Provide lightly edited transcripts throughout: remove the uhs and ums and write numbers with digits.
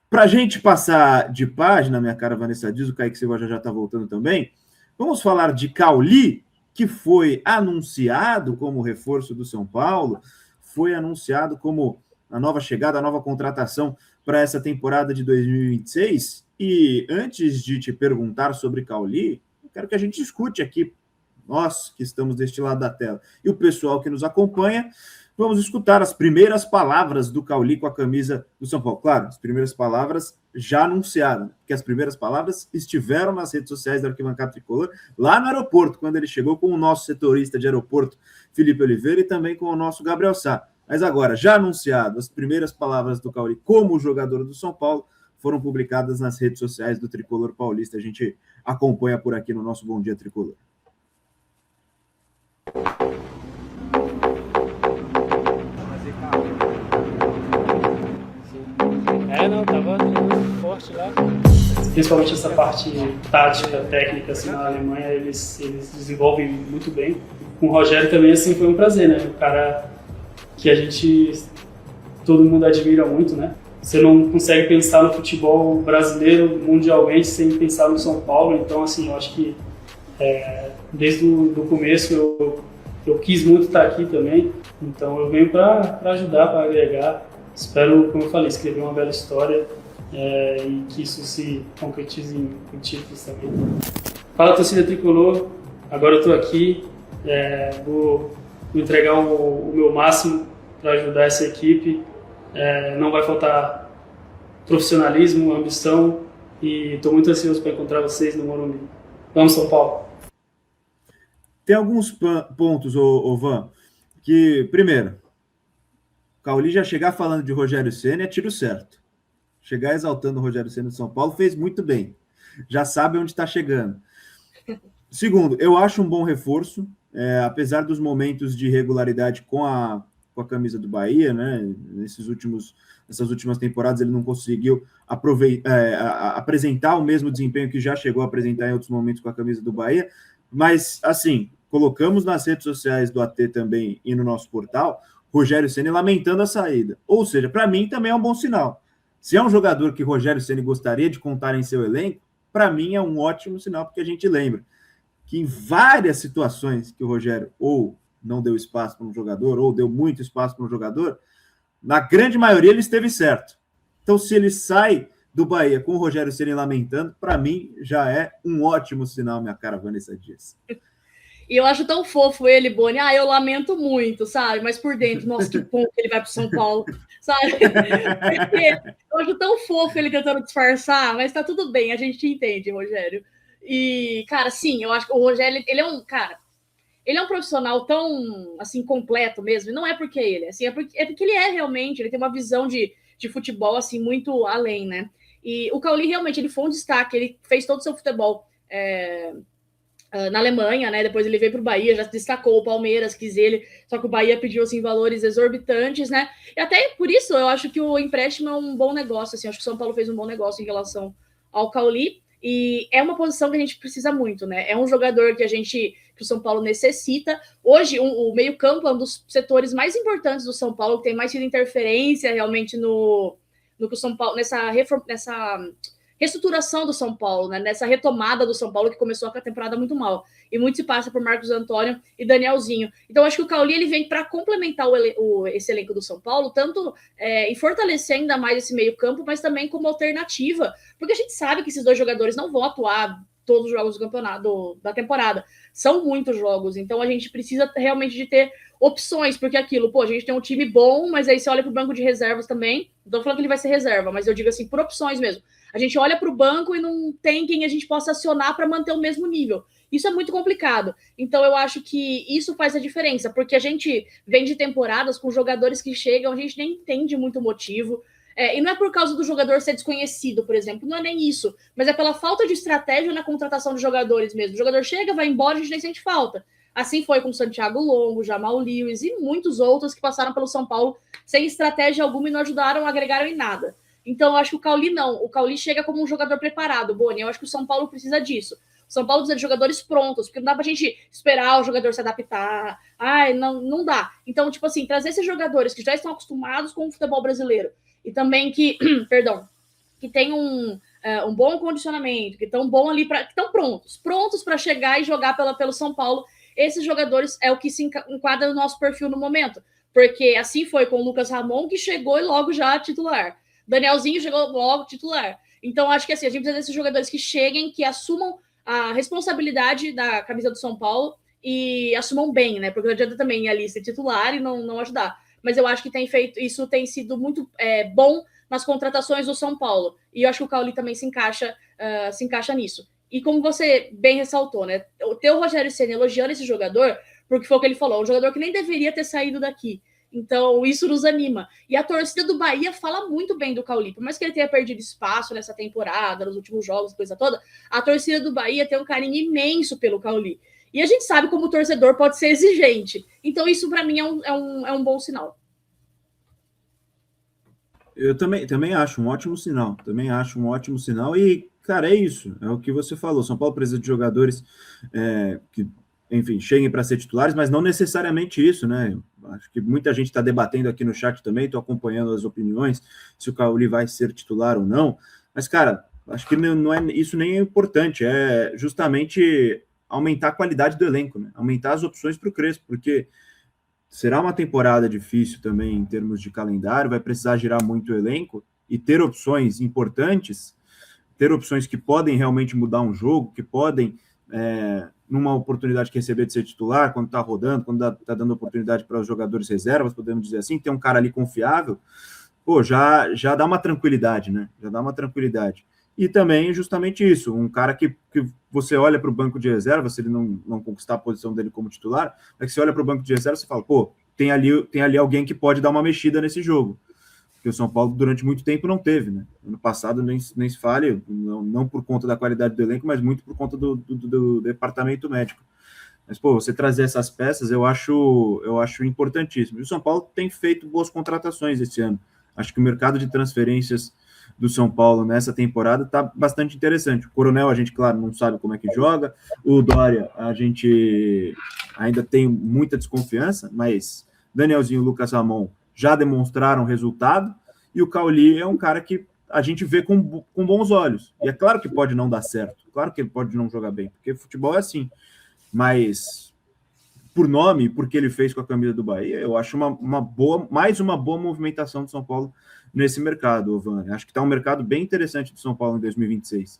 Para a gente passar de página, minha cara Vanessa Dias, o Kaique Silva já está voltando também, vamos falar de Cauli, que foi anunciado como reforço do São Paulo, foi anunciado como a nova chegada, a nova contratação para essa temporada de 2026. E antes de te perguntar sobre Cauli, eu quero que a gente discute aqui, nós que estamos deste lado da tela, e o pessoal que nos acompanha, vamos escutar as primeiras palavras do Cauli com a camisa do São Paulo. Claro, as primeiras palavras já anunciaram, porque as primeiras palavras estiveram nas redes sociais da Arquibancada Tricolor, lá no aeroporto, quando ele chegou com o nosso setorista de aeroporto, Felipe Oliveira, e também com o nosso Gabriel Sá. Mas agora, já anunciado, as primeiras palavras do Cauli como jogador do São Paulo foram publicadas nas redes sociais do Tricolor Paulista. A gente acompanha por aqui no nosso Bom Dia Tricolor. Não, tava forte lá. Principalmente essa parte tática, técnica, assim, na Alemanha, eles desenvolvem muito bem. Com o Rogério também, assim, foi um prazer, né? Um cara que todo mundo admira muito, né? Você não consegue pensar no futebol brasileiro mundialmente sem pensar no São Paulo. Então, assim, eu acho que desde o começo eu quis muito estar aqui também. Então, eu venho para ajudar, para agregar. Espero, como eu falei, escrever uma bela história e que isso se concretize em títulos também. Fala, torcida Tricolor, agora eu estou aqui, vou entregar o meu máximo para ajudar essa equipe. Não vai faltar profissionalismo, ambição e estou muito ansioso para encontrar vocês no Morumbi. Vamos, São Paulo! Tem alguns pontos, Van, que, primeiro, Cauli já chegar falando de Rogério Ceni é tiro certo. Chegar exaltando o Rogério Ceni de São Paulo fez muito bem. Já sabe onde está chegando. Segundo, eu acho um bom reforço, apesar dos momentos de irregularidade com a camisa do Bahia, né? Nessas últimas temporadas ele não conseguiu apresentar o mesmo desempenho que já chegou a apresentar em outros momentos com a camisa do Bahia. Mas, assim, colocamos nas redes sociais do AT também e no nosso portal Rogério Ceni lamentando a saída. Ou seja, para mim também é um bom sinal. Se é um jogador que Rogério Ceni gostaria de contar em seu elenco, para mim é um ótimo sinal, porque a gente lembra que em várias situações que o Rogério ou não deu espaço para um jogador, ou deu muito espaço para um jogador, na grande maioria ele esteve certo. Então, se ele sai do Bahia com o Rogério Ceni lamentando, para mim já é um ótimo sinal, minha cara Vanessa Dias. E eu acho tão fofo ele, Boni. Eu lamento muito, sabe? Mas por dentro, nossa, que bom que ele vai pro São Paulo, sabe? Porque eu acho tão fofo ele tentando disfarçar, mas tá tudo bem, a gente entende, Rogério. E, cara, sim, eu acho que o Rogério, ele é um profissional tão, assim, completo mesmo. E não é porque ele, assim, é porque ele é realmente, ele tem uma visão de futebol, assim, muito além, né? E o Cauli, realmente, ele foi um destaque, ele fez todo o seu futebol na Alemanha, né? Depois ele veio para o Bahia, já se destacou, o Palmeiras quis ele, só que o Bahia pediu assim valores exorbitantes, né? E até por isso eu acho que o empréstimo é um bom negócio, assim, acho que o São Paulo fez um bom negócio em relação ao Cauli, e é uma posição que a gente precisa muito, né? É um jogador que o São Paulo necessita. Hoje, o meio-campo é um dos setores mais importantes do São Paulo, que tem mais tido interferência realmente no que o São Paulo, nessa reestruturação do São Paulo, né? Nessa retomada do São Paulo, que começou a temporada muito mal. E muito se passa por Marcos Antônio e Danielzinho. Então, acho que o Cauli ele vem para complementar esse elenco do São Paulo, tanto em fortalecer ainda mais esse meio-campo, mas também como alternativa, porque a gente sabe que esses dois jogadores não vão atuar todos os jogos do campeonato da temporada. São muitos jogos, então a gente precisa realmente de ter opções, porque aquilo, a gente tem um time bom, mas aí você olha para o banco de reservas também. Não tô falando que ele vai ser reserva, mas eu digo assim, por opções mesmo. A gente olha para o banco e não tem quem a gente possa acionar para manter o mesmo nível. Isso é muito complicado. Então, eu acho que isso faz a diferença, porque a gente vem de temporadas com jogadores que chegam, a gente nem entende muito o motivo. E não é por causa do jogador ser desconhecido, por exemplo, não é nem isso, mas é pela falta de estratégia na contratação de jogadores mesmo. O jogador chega, vai embora, a gente nem sente falta. Assim foi com Santiago Longo, Jamal Lewis e muitos outros que passaram pelo São Paulo sem estratégia alguma e não ajudaram, agregaram em nada. Então, eu acho que o Cauli não. O Cauli chega como um jogador preparado, Boni. Eu acho que o São Paulo precisa disso. O São Paulo precisa de jogadores prontos, porque não dá pra gente esperar o jogador se adaptar. Não dá. Então, tipo assim, trazer esses jogadores que já estão acostumados com o futebol brasileiro e também que, perdão, que tem um bom condicionamento, que estão bom ali que estão prontos para chegar e jogar pelo São Paulo. Esses jogadores é o que se enquadra no nosso perfil no momento, porque assim foi com o Lucas Ramon, que chegou e logo já titular. Danielzinho chegou logo titular. Então, acho que assim, a gente precisa desses jogadores que cheguem, que assumam a responsabilidade da camisa do São Paulo e assumam bem, né? Porque não adianta também ir ali ser titular e não ajudar. Mas eu acho que isso tem sido muito bom nas contratações do São Paulo. E eu acho que o Cauli também se encaixa nisso. E como você bem ressaltou, né? O teu Rogério Ceni elogiando esse jogador, porque foi o que ele falou, um jogador que nem deveria ter saído daqui. Então, isso nos anima. E a torcida do Bahia fala muito bem do Cauli. Por mais que ele tenha perdido espaço nessa temporada, nos últimos jogos, coisa toda, a torcida do Bahia tem um carinho imenso pelo Cauli. E a gente sabe como o torcedor pode ser exigente. Então, isso, para mim, é um bom sinal. Eu também acho um ótimo sinal. Também acho um ótimo sinal. E, cara, é isso. É o que você falou. São Paulo precisa de jogadores que, enfim, cheguem para ser titulares, mas não necessariamente isso, né? Acho que muita gente está debatendo aqui no chat também, estou acompanhando as opiniões, se o Cauli vai ser titular ou não. Mas, cara, acho que isso nem é importante, é justamente aumentar a qualidade do elenco, né? Aumentar as opções para o Crespo, porque será uma temporada difícil também em termos de calendário, vai precisar girar muito o elenco e ter opções importantes, ter opções que podem realmente mudar um jogo, que podem... numa oportunidade que receber de ser titular, quando está rodando, quando está dando oportunidade para os jogadores reservas, podemos dizer assim, ter um cara ali confiável, pô, já dá uma tranquilidade, né? Já dá uma tranquilidade. E também justamente isso, um cara que você olha para o banco de reserva, se ele não conquistar a posição dele como titular, é que você olha para o banco de reserva e fala, pô, tem ali alguém que pode dar uma mexida nesse jogo. Que o São Paulo durante muito tempo não teve, né? Ano passado nem se fale, não por conta da qualidade do elenco, mas muito por conta do departamento médico. Mas, pô, você trazer essas peças, eu acho importantíssimo. E o São Paulo tem feito boas contratações esse ano. Acho que o mercado de transferências do São Paulo nessa temporada está bastante interessante. O Coronel, a gente, claro, não sabe como é que joga. O Dória, a gente ainda tem muita desconfiança, mas Danielzinho e Lucas Ramon já demonstraram resultado, e o Cauli é um cara que a gente vê com bons olhos. E é claro que pode não dar certo, claro que ele pode não jogar bem, porque futebol é assim. Mas, por nome, porque ele fez com a camisa do Bahia, eu acho mais uma boa movimentação do São Paulo nesse mercado, Van. Acho que está um mercado bem interessante do São Paulo em 2026.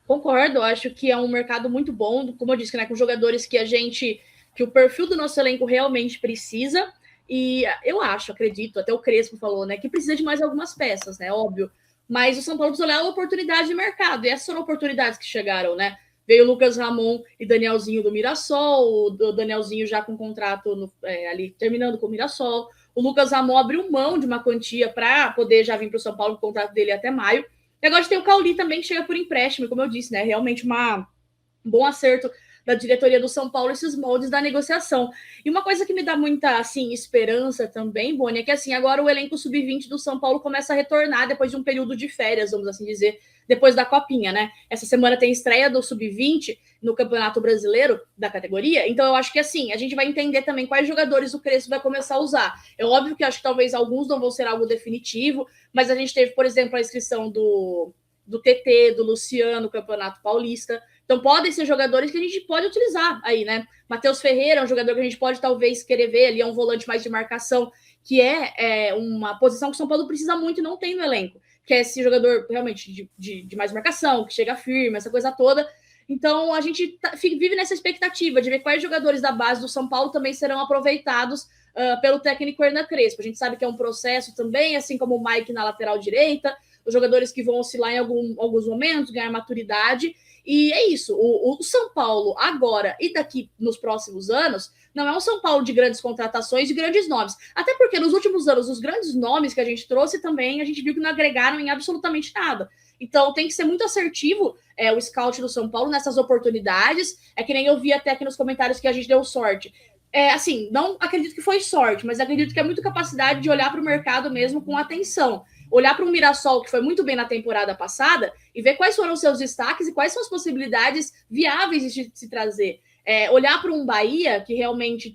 Concordo, acho que é um mercado muito bom, como eu disse, né, com jogadores que o perfil do nosso elenco realmente precisa. E eu acredito, até o Crespo falou, né, que precisa de mais algumas peças, né, óbvio. Mas o São Paulo precisa olhar a oportunidade de mercado, e essas foram oportunidades que chegaram, né. Veio o Lucas Ramon e Danielzinho do Mirassol, o Danielzinho já com contrato ali, terminando com o Mirassol. O Lucas Ramon abriu mão de uma quantia para poder já vir para o São Paulo, o contrato dele até maio. E agora tem o Cauli também, que chega por empréstimo, como eu disse, né, realmente um bom acerto da diretoria do São Paulo, esses moldes da negociação. E uma coisa que me dá muita, assim, esperança também, Boni, é que, assim, agora o elenco sub-20 do São Paulo começa a retornar depois de um período de férias, vamos assim dizer, depois da Copinha, né? Essa semana tem estreia do sub-20 no Campeonato Brasileiro da categoria, então eu acho que, assim, a gente vai entender também quais jogadores o Crespo vai começar a usar. É óbvio que eu acho que talvez alguns não vão ser algo definitivo, mas a gente teve, por exemplo, a inscrição do TT, do Luciano, no Campeonato Paulista. Então, podem ser jogadores que a gente pode utilizar aí, né? Matheus Ferreira é um jogador que a gente pode talvez querer ver ali, é um volante mais de marcação, que é uma posição que o São Paulo precisa muito e não tem no elenco, que é esse jogador realmente de mais marcação, que chega firme, essa coisa toda. Então, a gente vive nessa expectativa de ver quais jogadores da base do São Paulo também serão aproveitados pelo técnico Hernan Crespo. A gente sabe que é um processo também, assim como o Mike na lateral direita, os jogadores que vão oscilar em alguns momentos, ganhar maturidade. E é isso, o São Paulo agora e daqui nos próximos anos não é um São Paulo de grandes contratações e grandes nomes. Até porque nos últimos anos, os grandes nomes que a gente trouxe também, a gente viu que não agregaram em absolutamente nada. Então tem que ser muito assertivo o scout do São Paulo nessas oportunidades. É que nem eu vi até aqui nos comentários que a gente deu sorte. Assim, não acredito que foi sorte, mas acredito que é muito capacidade de olhar para o mercado mesmo com atenção. Olhar para um Mirassol que foi muito bem na temporada passada e ver quais foram os seus destaques e quais são as possibilidades viáveis de se trazer. Olhar para um Bahia que realmente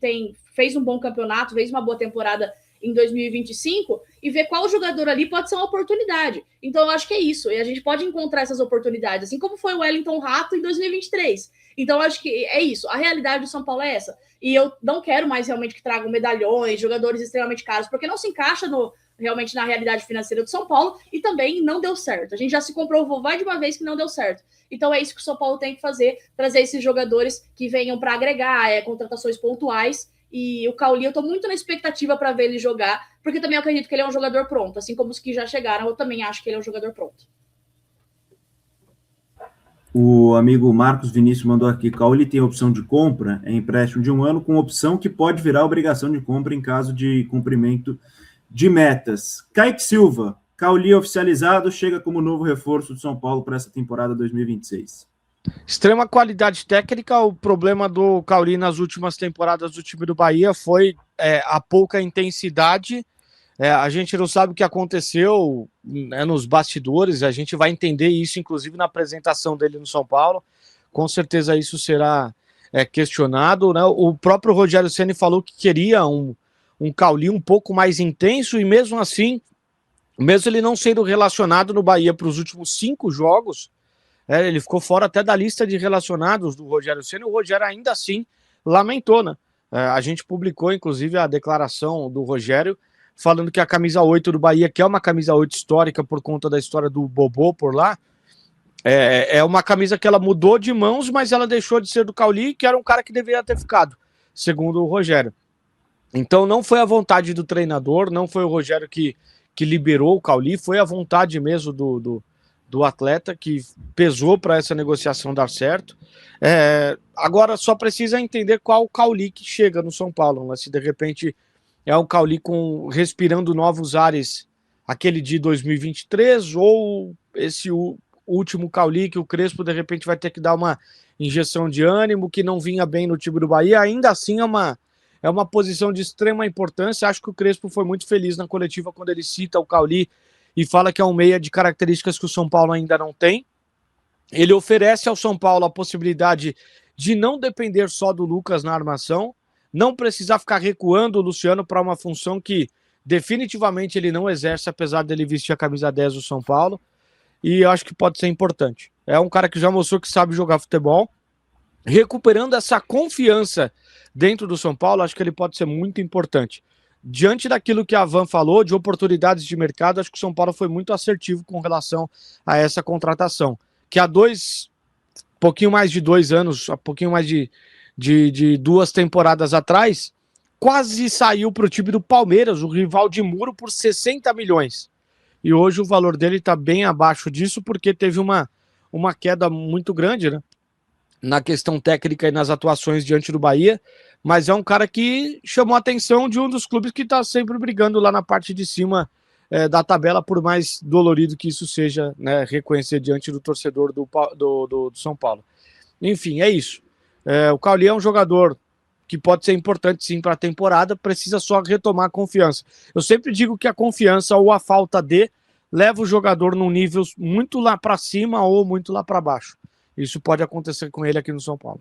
fez um bom campeonato, fez uma boa temporada em 2025 e ver qual jogador ali pode ser uma oportunidade. Então eu acho que é isso, e a gente pode encontrar essas oportunidades, assim como foi o Wellington Rato em 2023. Então eu acho que é isso, a realidade do São Paulo é essa. E eu não quero mais realmente que tragam medalhões, jogadores extremamente caros, porque não se encaixa realmente na realidade financeira do São Paulo, e também não deu certo. A gente já se comprovou mais de uma vez que não deu certo. Então é isso que o São Paulo tem que fazer, trazer esses jogadores que venham para agregar, contratações pontuais. E o Cauli, eu tô muito na expectativa para ver ele jogar, porque também eu acredito que ele é um jogador pronto, assim como os que já chegaram, eu também acho que ele é um jogador pronto. O amigo Marcos Vinícius mandou aqui, Cauli tem opção de compra, é empréstimo de 1 ano, com opção que pode virar obrigação de compra em caso de cumprimento de metas. Kaique Silva, Cauli oficializado, chega como novo reforço do São Paulo para essa temporada 2026. Extrema qualidade técnica. O problema do Cauli nas últimas temporadas do time do Bahia foi a pouca intensidade. A gente não sabe o que aconteceu nos bastidores, a gente vai entender isso inclusive na apresentação dele no São Paulo. Com certeza isso será questionado, né? O próprio Rogério Ceni falou que queria um Cauli um pouco mais intenso, e mesmo assim, mesmo ele não sendo relacionado no Bahia para os últimos 5 jogos, ele ficou fora até da lista de relacionados do Rogério Ceni. O Rogério ainda assim lamentou, né? A gente publicou, inclusive, a declaração do Rogério falando que a camisa 8 do Bahia, que é uma camisa 8 histórica por conta da história do Bobô por lá, é uma camisa que ela mudou de mãos, mas ela deixou de ser do Cauli, que era um cara que deveria ter ficado, segundo o Rogério. Então não foi a vontade do treinador, não foi o Rogério que liberou o Cauli, foi a vontade mesmo do atleta que pesou para essa negociação dar certo. Agora só precisa entender qual o Cauli que chega no São Paulo, né? Se de repente é um Cauli respirando novos ares, aquele de 2023, ou esse último Cauli que o Crespo de repente vai ter que dar uma injeção de ânimo, que não vinha bem no time do Bahia. Ainda assim é uma posição de extrema importância. Acho que o Crespo foi muito feliz na coletiva quando ele cita o Cauli e fala que é um meia de características que o São Paulo ainda não tem. Ele oferece ao São Paulo a possibilidade de não depender só do Lucas na armação, não precisar ficar recuando o Luciano para uma função que definitivamente ele não exerce, apesar dele vestir a camisa 10 do São Paulo, e eu acho que pode ser importante. É um cara que já mostrou que sabe jogar futebol, recuperando essa confiança dentro do São Paulo, acho que ele pode ser muito importante. Diante daquilo que a Van falou, de oportunidades de mercado, acho que o São Paulo foi muito assertivo com relação a essa contratação, que há pouquinho mais de 2 anos, há pouquinho mais de 2 temporadas atrás, quase saiu para o time do Palmeiras, o rival de muro, por 60 milhões. E hoje o valor dele está bem abaixo disso, porque teve uma queda muito grande, né, na questão técnica e nas atuações diante do Bahia, mas é um cara que chamou a atenção de um dos clubes que está sempre brigando lá na parte de cima da tabela, por mais dolorido que isso seja, né, reconhecer diante do torcedor do São Paulo. Enfim, é isso. O Cauli é um jogador que pode ser importante sim para a temporada, precisa só retomar a confiança. Eu sempre digo que a confiança ou a falta de leva o jogador num nível muito lá para cima ou muito lá para baixo. Isso pode acontecer com ele aqui no São Paulo.